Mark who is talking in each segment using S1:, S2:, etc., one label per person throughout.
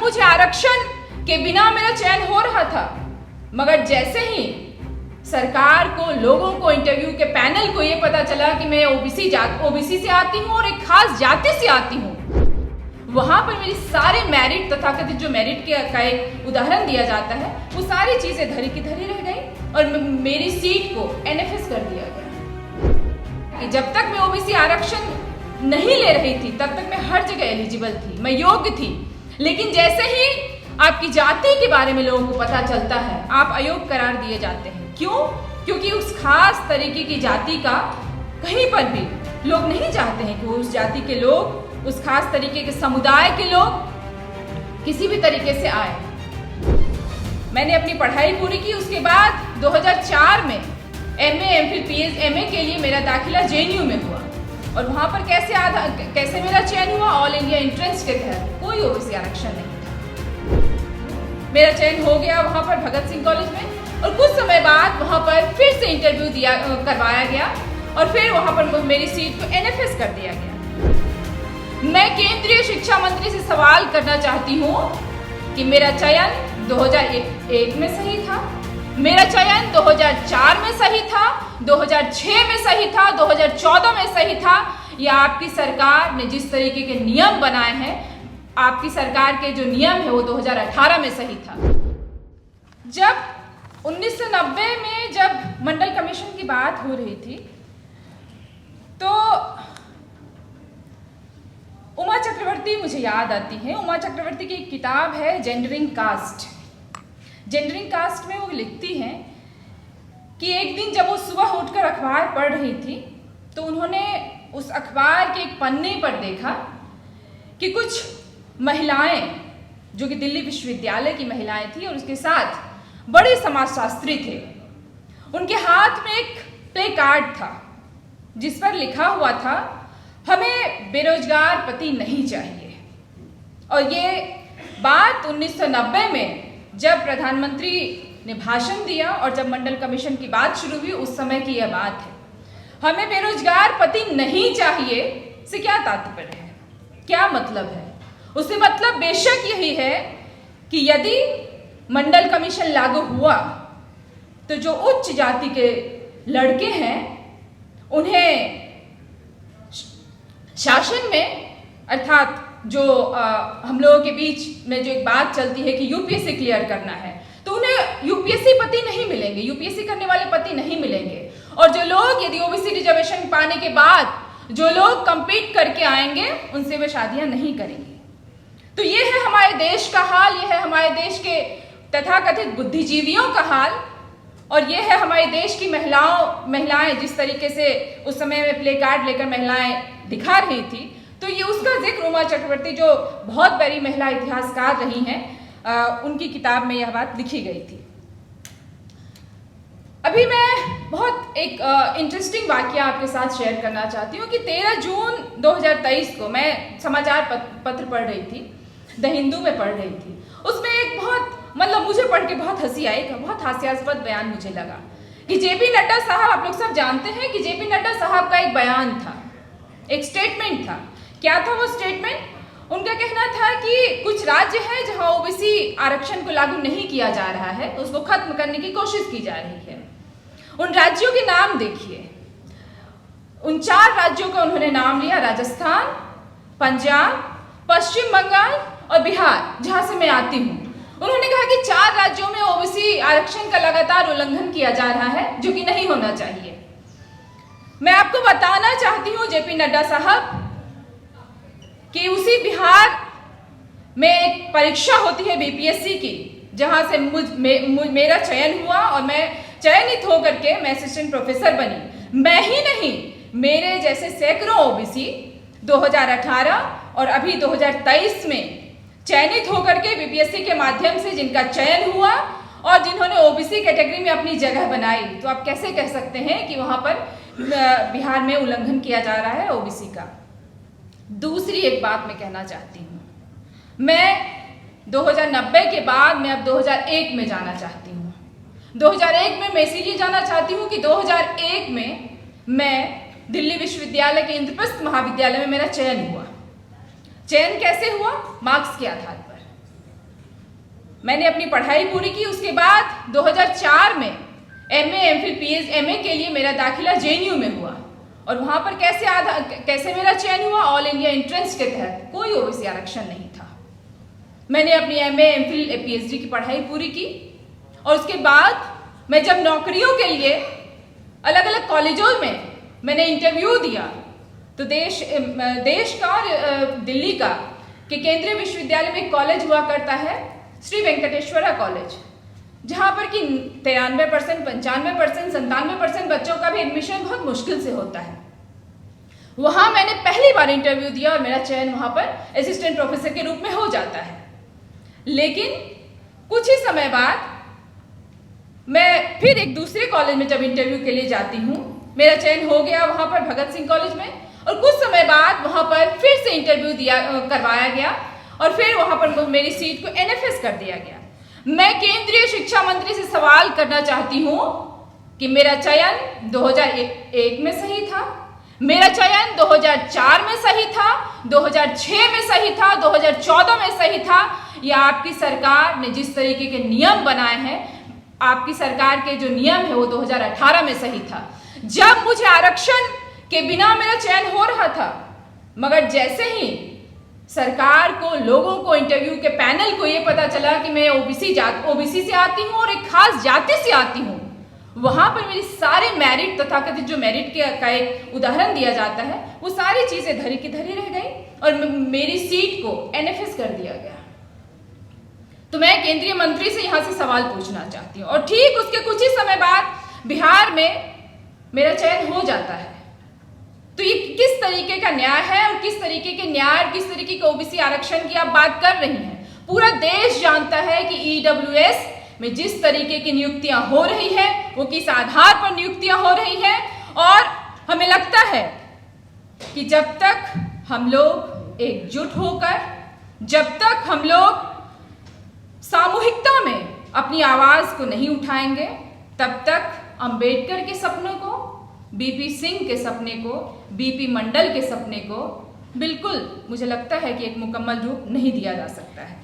S1: मुझे आरक्षण के बिना मेरा चयन हो रहा था, मगर जैसे ही सरकार को, लोगों को, इंटरव्यू के पैनल को ये पता चला कि मैं ओबीसी से आती हूँ और एक खास जाति से आती हूँ, वहां पर मेरी सारे मेरिट, तथाकथित जो मेरिट का एक उदाहरण दिया जाता है, वो सारी चीजें धरी की धरी रह गई और मेरी सीट को एनएफएस कर दिया गया। कि जब तक मैं ओबीसी आरक्षण नहीं ले रही थी तब तक मैं हर जगह एलिजिबल थी, मैं योग्य थी। लेकिन जैसे ही आपकी जाति के बारे में लोगों को पता चलता है, आप अयोग्य करार दिए जाते हैं। क्यों? क्योंकि उस खास तरीके की जाति का कहीं पर भी लोग नहीं चाहते हैं कि उस जाति के लोग, उस खास तरीके के समुदाय के लोग किसी भी तरीके से आए। मैंने अपनी पढ़ाई पूरी की, उसके बाद 2004 में एमए, एमफिल, पीएच, एमए के लिए मेरा दाखिला जेएनयू में हुआ और वहां पर कैसे मेरा चयन हुआ? ऑल इंडिया एंट्रेंस के तहत, कोई ओबीसी आरक्षण नहीं था। मेरा चयन हो गया वहां पर भगत सिंह कॉलेज में और कुछ समय बाद वहां पर फिर से इंटरव्यू करवाया गया और फिर वहां पर मेरी सीट को एनएफएस कर दिया गया। मैं केंद्रीय शिक्षा मंत्री से सवाल करना चाहती हूँ कि मेरा चयन 2001 में सही था, मेरा चयन 2004 में सही था, 2006 में सही था, 2014 में सही था, या आपकी सरकार ने जिस तरीके के नियम बनाए हैं, आपकी सरकार के जो नियम है वो 2018 में सही था। जब 1990 में जब मंडल कमीशन की बात हो रही थी तो उमा चक्रवर्ती मुझे याद आती है। उमा चक्रवर्ती की एक किताब है जेंडरिंग कास्ट। जेंडरिंग कास्ट में वो लिखती हैं कि एक दिन जब वो सुबह उठकर अखबार पढ़ रही थी तो उन्होंने उस अखबार के एक पन्ने पर देखा कि कुछ महिलाएं, जो कि दिल्ली विश्वविद्यालय की महिलाएं थी और उसके साथ बड़े समाजशास्त्री थे, उनके हाथ में एक प्ले कार्ड था जिस पर लिखा हुआ था, हमें बेरोजगार पति नहीं चाहिए। और ये बात 1990 में जब प्रधानमंत्री ने भाषण दिया और जब मंडल कमीशन की बात शुरू हुई, उस समय की यह बात है। हमें बेरोजगार पति नहीं चाहिए से क्या तात्पर्य है, क्या मतलब है? उससे मतलब बेशक यही है कि यदि मंडल कमीशन लागू हुआ तो जो उच्च जाति के लड़के हैं उन्हें शासन में, अर्थात जो हम लोगों के बीच में जो एक बात चलती है कि यूपीएससी क्लियर करना है, तो उन्हें यूपीएससी पति नहीं मिलेंगे, यूपीएससी करने वाले पति नहीं मिलेंगे। और जो लोग यदि ओबीसी रिजर्वेशन पाने के बाद जो लोग compete करके आएंगे उनसे वे शादियां नहीं करेंगे। तो ये है हमारे देश का हाल, ये है हमारे देश के तथाकथित बुद्धिजीवियों का हाल, और ये है हमारे देश की महिलाएं जिस तरीके से उस समय में प्ले कार्ड लेकर महिलाएं दिखा रही थी। तो ये उसका जिक्र उमा चक्रवर्ती, जो बहुत बड़ी महिला इतिहासकार रही हैं, उनकी किताब में यह बात लिखी गई थी। अभी मैं बहुत एक इंटरेस्टिंग वाकया आपके साथ शेयर करना चाहती हूँ कि 13 जून 2023 को मैं समाचार पत्र पढ़ रही थी, द हिंदू में पढ़ रही थी। उसमें एक बहुत, मतलब मुझे पढ़ के बहुत हंसी आई, बहुत हास्यास्पद बयान मुझे लगा कि जेपी नड्डा साहब, आप लोग सब जानते हैं कि जेपी नड्डा साहब का एक बयान था, एक स्टेटमेंट था। क्या था वो स्टेटमेंट? उनका कहना था कि कुछ राज्य हैं जहां ओबीसी आरक्षण को लागू नहीं किया जा रहा है, उसको खत्म करने की कोशिश की जा रही है। उन राज्यों के नाम देखिए, उन 4 राज्यों का उन्होंने नाम लिया, राजस्थान, पंजाब, पश्चिम बंगाल और बिहार, जहां से मैं आती हूँ। उन्होंने कहा कि 4 राज्यों में ओबीसी आरक्षण का लगातार उल्लंघन किया जा रहा है, जो कि नहीं होना चाहिए। मैं आपको बताना चाहती हूँ जेपी नड्डा साहब कि उसी बिहार में एक परीक्षा होती है बीपीएससी की, जहां से मेरा चयन हुआ और मैं चयनित होकर के मैं असिस्टेंट प्रोफेसर बनी। मैं ही नहीं, मेरे जैसे सैकड़ों ओबीसी 2018 और अभी 2023 में चयनित होकर के बीपीएससी के माध्यम से जिनका चयन हुआ और जिन्होंने ओबीसी कैटेगरी में अपनी जगह बनाई, तो आप कैसे कह सकते हैं कि वहां पर बिहार में उल्लंघन किया जा रहा है ओबीसी का? दूसरी एक बात मैं कहना चाहती हूँ, मैं 2090 के बाद मैं अब 2001 में जाना चाहती हूँ। 2001 में मैं इसीलिए जाना चाहती हूँ कि 2001 में मैं दिल्ली विश्वविद्यालय के इंद्रप्रस्थ महाविद्यालय में मेरा चयन हुआ। चयन कैसे हुआ? मार्क्स के आधार पर। मैंने अपनी पढ़ाई पूरी की। उसके बाद 2004 में MA MPhil PhD MA के लिए मेरा दाखिला JNU में हुआ और वहाँ पर कैसे मेरा चयन हुआ? ऑल इंडिया एंट्रेंस के तहत। कोई OBC आरक्षण नहीं था। मैंने अपनी MA MPhil PhD की पढ़ाई पूरी की और उसके बाद मैं जब नौकरियों के लिए अलग अलग कॉलेजों में मैंने इंटरव्यू दिया तो देश का और दिल्ली का कि केंद्रीय विश्वविद्यालय में एक कॉलेज हुआ करता है श्री वेंकटेश्वरा कॉलेज, जहाँ पर कि 93%, 95%, 97% बच्चों का भी एडमिशन बहुत मुश्किल से होता है। वहाँ मैंने पहली बार इंटरव्यू दिया और मेरा चयन वहाँ पर असिस्टेंट प्रोफेसर के रूप में हो जाता है। लेकिन कुछ ही समय बाद मैं फिर एक दूसरे कॉलेज में जब इंटरव्यू के लिए जाती हूँ, मेरा चयन हो गया वहाँ पर भगत सिंह कॉलेज में, और कुछ समय बाद वहाँ पर फिर से इंटरव्यू करवाया गया और फिर वहाँ पर मेरी सीट को NFS कर दिया गया। मैं केंद्रीय शिक्षा मंत्री से सवाल करना चाहती हूँ कि मेरा चयन 2001 में सही था, मेरा चयन 2004 में सही था, 2006 में सही था, 2014 में सही था, या आपकी सरकार ने जिस तरीके के नियम बनाए हैं, आपकी सरकार के जो नियम है वो 2018 में सही था, जब मुझे आरक्षण के बिना मेरा चयन हो रहा था। मगर जैसे ही सरकार को, लोगों को, इंटरव्यू के पैनल को ये पता चला कि मैं ओबीसी से आती हूँ और एक खास जाति से आती हूँ, वहां पर मेरी सारे मेरिट, तथाकथित जो मेरिट का एक उदाहरण दिया जाता है, वो सारी चीजें धरी की धरी रह गई और मेरी सीट को NFS कर दिया गया। तो मैं केंद्रीय मंत्री से यहाँ से सवाल पूछना चाहती हूँ। और ठीक उसके कुछ ही समय बाद बिहार में मेरा चयन हो जाता है। तो ये किस तरीके का न्याय है और किस तरीके के न्याय और किस तरीके के OBC आरक्षण की आप बात कर रही हैं? पूरा देश जानता है कि EWS में जिस तरीके की नियुक्तियां हो रही है वो किस आधार पर नियुक्तियां हो रही है, और हमें लगता है कि जब तक हम लोग एकजुट होकर, जब तक हम लोग सामूहिकता में अपनी आवाज को नहीं उठाएंगे, तब तक अंबेडकर के सपनों को, BP सिंह के सपने को, BP मंडल के सपने को बिल्कुल मुझे लगता है कि एक मुकम्मल रूप नहीं दिया जा सकता है।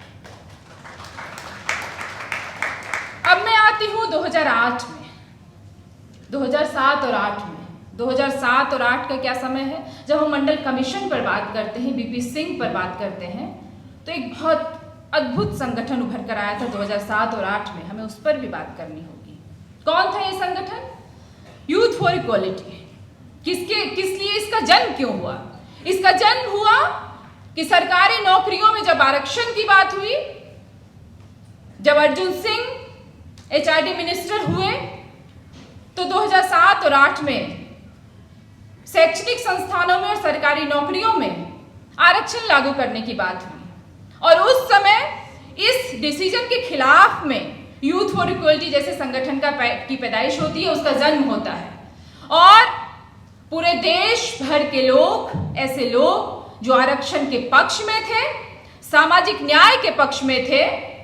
S1: अब मैं आती हूँ 2008 में, 2007 और 8 में। 2007 और 8 का क्या समय है? जब हम मंडल कमीशन पर बात करते हैं, BP सिंह पर बात करते हैं, तो एक बहुत अद्भुत संगठन उभर कर आया था 2007 और 8 में, हमें उस पर भी बात करनी होगी। कौन था ये संगठन? Youth for equality. किस लिए इसका जन्म क्यों हुआ? इसका जन्म हुआ कि सरकारी नौकरियों में जब आरक्षण की बात हुई, जब अर्जुन सिंह HRD मिनिस्टर हुए, तो 2007 और 8 में शैक्षणिक संस्थानों में और सरकारी नौकरियों में आरक्षण लागू करने की बात हुई। और उस समय इस डिसीजन के खिलाफ में यूथ फॉर इक्वलिटी जैसे संगठन की पैदाइश होती है, उसका जन्म होता है। और पूरे देश भर के लोग, ऐसे लोग जो आरक्षण के पक्ष में थे, सामाजिक न्याय के पक्ष में थे,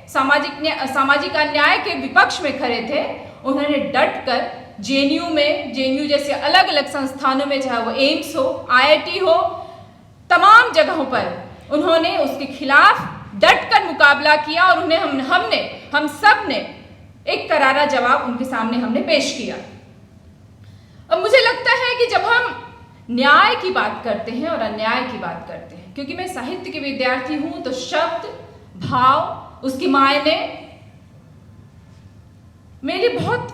S1: सामाजिक अन्याय के विपक्ष में खड़े थे, उन्होंने डट कर JNU जैसे अलग अलग संस्थानों में, चाहे वो एम्स हो, IIT हो, तमाम जगहों पर उन्होंने उसके खिलाफ डट कर मुकाबला किया और उन्हें हम सब ने एक करारा जवाब उनके सामने हमने पेश किया। अब मुझे लगता है कि जब हम न्याय की बात करते हैं और अन्याय की बात करते हैं, क्योंकि मैं साहित्य की विद्यार्थी हूं, तो शब्द, भाव, उसकी मायने मेरे बहुत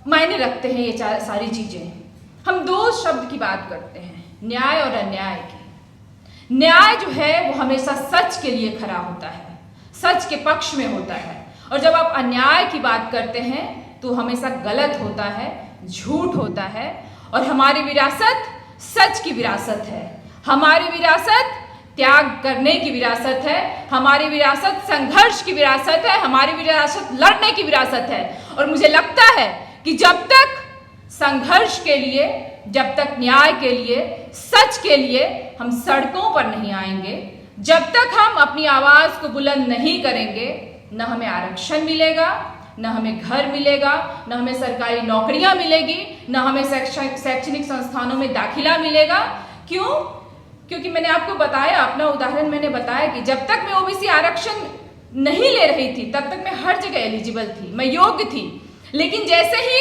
S1: मायने रखते हैं। ये सारी चीजें, हम दो शब्द की बात करते हैं, न्याय और अन्याय की। न्याय जो है वो हमेशा सच के लिए खड़ा होता है, सच के पक्ष में होता है, और जब आप अन्याय की बात करते हैं तो हमेशा गलत होता है, झूठ होता है। और हमारी विरासत सच की विरासत है, हमारी विरासत त्याग करने की विरासत है, हमारी विरासत संघर्ष की विरासत है, हमारी विरासत लड़ने की विरासत है। और मुझे लगता है कि जब तक संघर्ष के लिए, जब तक न्याय के लिए, सच के लिए हम सड़कों पर नहीं आएंगे, जब तक हम अपनी आवाज को बुलंद नहीं करेंगे, न हमें आरक्षण मिलेगा, न हमें घर मिलेगा, न हमें सरकारी नौकरियां मिलेगी, न हमें शैक्षणिक संस्थानों में दाखिला मिलेगा। क्यों? क्योंकि मैंने आपको बताया, अपना उदाहरण मैंने बताया कि जब तक मैं OBC आरक्षण नहीं ले रही थी तब तक मैं हर जगह एलिजिबल थी, मैं योग्य थी। लेकिन जैसे ही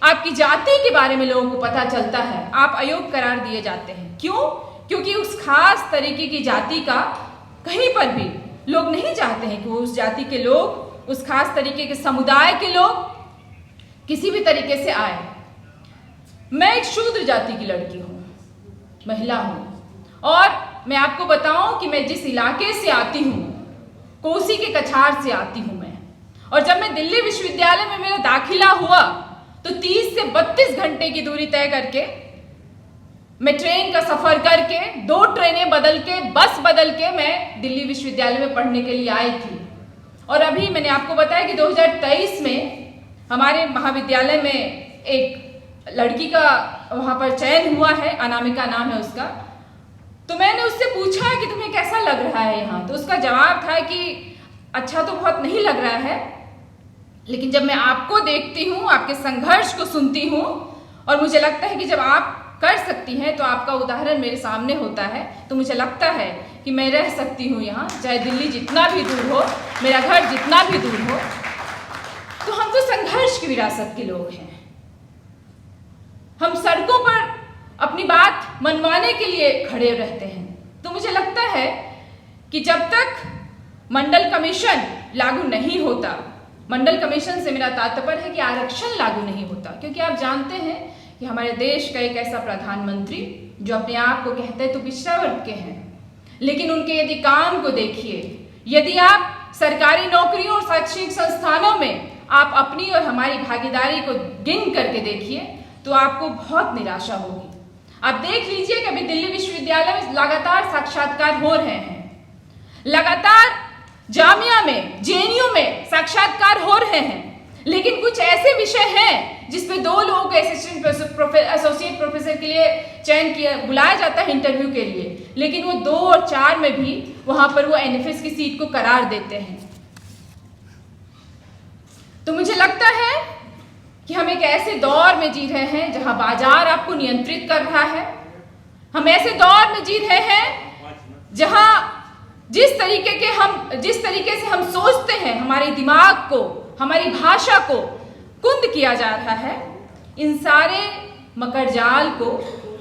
S1: आपकी जाति के बारे में लोगों को पता चलता है, आप अयोग्य करार दिए जाते हैं। क्यों? क्योंकि उस खास तरीके की जाति का कहीं पर भी लोग नहीं चाहते हैं कि वो उस जाति के लोग, उस खास तरीके के समुदाय के लोग किसी भी तरीके से आए। मैं एक शूद्र जाति की लड़की हूँ, महिला हूँ, और मैं आपको बताऊं कि मैं जिस इलाके से आती हूँ, कोसी के कछार से आती हूँ मैं। और जब मैं दिल्ली विश्वविद्यालय में मेरा दाखिला हुआ तो 30 से 32 घंटे की दूरी तय करके, मैं ट्रेन का सफर करके, 2 ट्रेनें बदल के, बस बदल के मैं दिल्ली विश्वविद्यालय में पढ़ने के लिए आई थी। और अभी मैंने आपको बताया कि 2023 में हमारे महाविद्यालय में एक लड़की का वहाँ पर चयन हुआ है, अनामिका नाम है उसका। तो मैंने उससे पूछा कि तुम्हें कैसा लग रहा है यहाँ? तो उसका जवाब था कि अच्छा तो बहुत नहीं लग रहा है, लेकिन जब मैं आपको देखती हूँ, आपके संघर्ष को सुनती हूँ, और मुझे लगता है कि जब आप कर सकती हैं तो आपका उदाहरण मेरे सामने होता है, तो मुझे लगता है कि मैं रह सकती हूँ यहाँ, चाहे दिल्ली जितना भी दूर हो, मेरा घर जितना भी दूर हो। तो हम तो संघर्ष की विरासत के लोग हैं। हम सड़कों पर अपनी बात मनवाने के लिए खड़े रहते हैं। तो मुझे लगता है कि जब तक मंडल कमीशन लागू नहीं होता, मंडल कमीशन से मेरा तात्पर्य है कि आरक्षण लागू नहीं होता, क्योंकि आप जानते हैं कि हमारे देश का एक ऐसा प्रधानमंत्री जो अपने आप को कहते हैं तो पिछड़ा वर्ग के हैं, लेकिन उनके यदि काम को देखिए, यदि आप सरकारी नौकरियों और शैक्षणिक संस्थानों में आप अपनी और हमारी भागीदारी को गिन करके देखिए तो आपको बहुत निराशा होगी। आप देख लीजिए कि अभी दिल्ली विश्वविद्यालय में लगातार साक्षात्कार हो रहे हैं, लगातार जामिया में, जेएनयू में साक्षात्कार हो रहे हैं, लेकिन कुछ ऐसे विषय हैं जिसमें 2 लोगों को एसोसिएट प्रोफेसर के लिए चयन किया, बुलाया जाता है इंटरव्यू के लिए, लेकिन वो 2 और 4 में भी वहां पर वो एनएफएस की सीट को करार देते हैं। तो मुझे लगता है कि हम एक ऐसे दौर में जी रहे हैं जहां बाजार आपको नियंत्रित कर रहा है। हम ऐसे दौर में जी रहे हैं जहां जिस तरीके से हम सोचते हैं, हमारे दिमाग को, हमारी भाषा को कुंद किया जा रहा है। इन सारे मकड़जाल को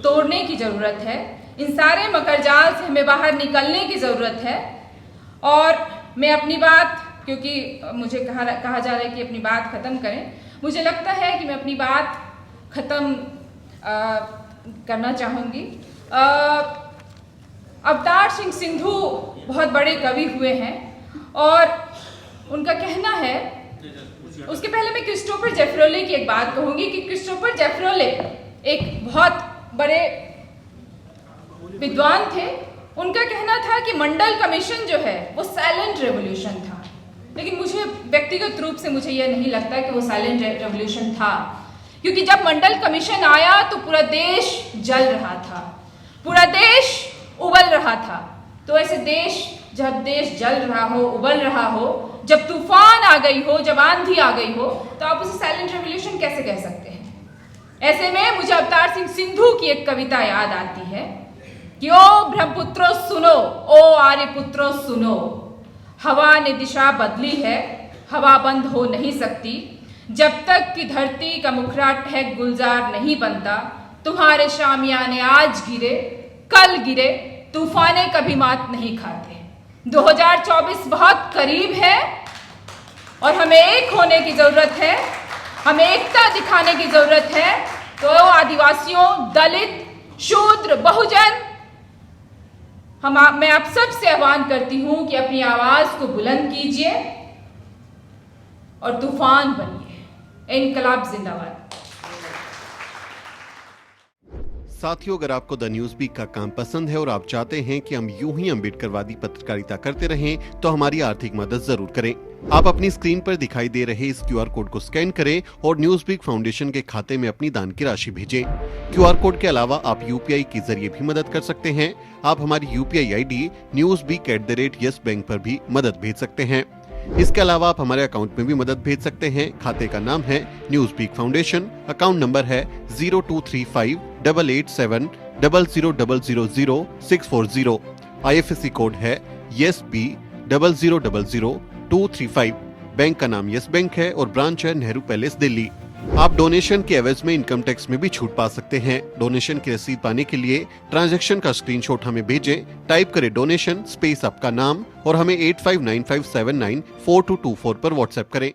S1: तोड़ने की जरूरत है, इन सारे मकड़जाल से हमें बाहर निकलने की जरूरत है। और मैं अपनी बात, क्योंकि मुझे कहा जा रहा है कि अपनी बात खत्म करें, मुझे लगता है कि मैं अपनी बात खत्म करना चाहूँगी। अवतार सिंह सिंधु बहुत बड़े कवि हुए हैं और उनका कहना है, उसके पहले मैं क्रिस्टोफर जेफरोले की एक बात कहूँगी कि क्रिस्टोफर जेफरोले एक बहुत बड़े विद्वान थे। उनका कहना था कि मंडल कमीशन जो है वो साइलेंट रेवोल्यूशन था, लेकिन मुझे व्यक्तिगत रूप से मुझे यह नहीं लगता कि वो साइलेंट रेवोल्यूशन था, क्योंकि जब मंडल कमीशन आया तो पूरा देश जल रहा था, पूरा देश उबल रहा था। तो ऐसे देश, जब देश जल रहा हो, उबल रहा हो, जब तूफान आ गई हो, जब आंधी आ गई हो, तो आप उसे साइलेंट रेवोल्यूशन कैसे कह सकते हैं? ऐसे में मुझे अवतार सिंह सिंधु की एक कविता याद आती है कि ओ ब्रह्मपुत्रो सुनो, ओ आर्यपुत्रो सुनो, हवा ने दिशा बदली है, हवा बंद हो नहीं सकती, जब तक कि धरती का मुखड़ा ठहक गुलजार नहीं बनता, तुम्हारे शामियाने आज गिरे, कल गिरे, तूफाने कभी मात नहीं खाते। 2024 बहुत करीब है और हमें एक होने की जरूरत है, हमें एकता दिखाने की जरूरत है। तो आदिवासियों, दलित, शूद्र, बहुजन, मैं आप सब से आह्वान करती हूं कि अपनी आवाज को बुलंद कीजिए और तूफान बनिए। इनकलाब जिंदाबाद।
S2: साथियों, अगर आपको द न्यूज वीक का काम पसंद है और आप चाहते हैं कि हम यूं ही अम्बेडकरवादी पत्रकारिता करते रहें, तो हमारी आर्थिक मदद जरूर करें। आप अपनी स्क्रीन पर दिखाई दे रहे इस QR कोड को स्कैन करें और न्यूज वीक फाउंडेशन के खाते में अपनी दान की राशि भेजें। QR कोड के अलावा आप UPI के जरिए भी मदद कर सकते हैं। आप हमारी UPI ID newsweek@yes bank पर भी मदद भेज सकते हैं। इसके अलावा आप हमारे अकाउंट में भी मदद भेज सकते हैं। खाते का नाम है Newsweek Foundation, account number है 02358870000640। IFSC कोड है YesB 00000235। बैंक का नाम यस बैंक है और ब्रांच है नेहरू पैलेस, दिल्ली। आप डोनेशन के एवज में इनकम टैक्स में भी छूट पा सकते हैं। डोनेशन की रसीद पाने के लिए ट्रांजैक्शन का स्क्रीनशॉट हमें भेजें। टाइप करें डोनेशन स्पेस आपका नाम और हमें 8595794224 पर व्हाट्सएप करें।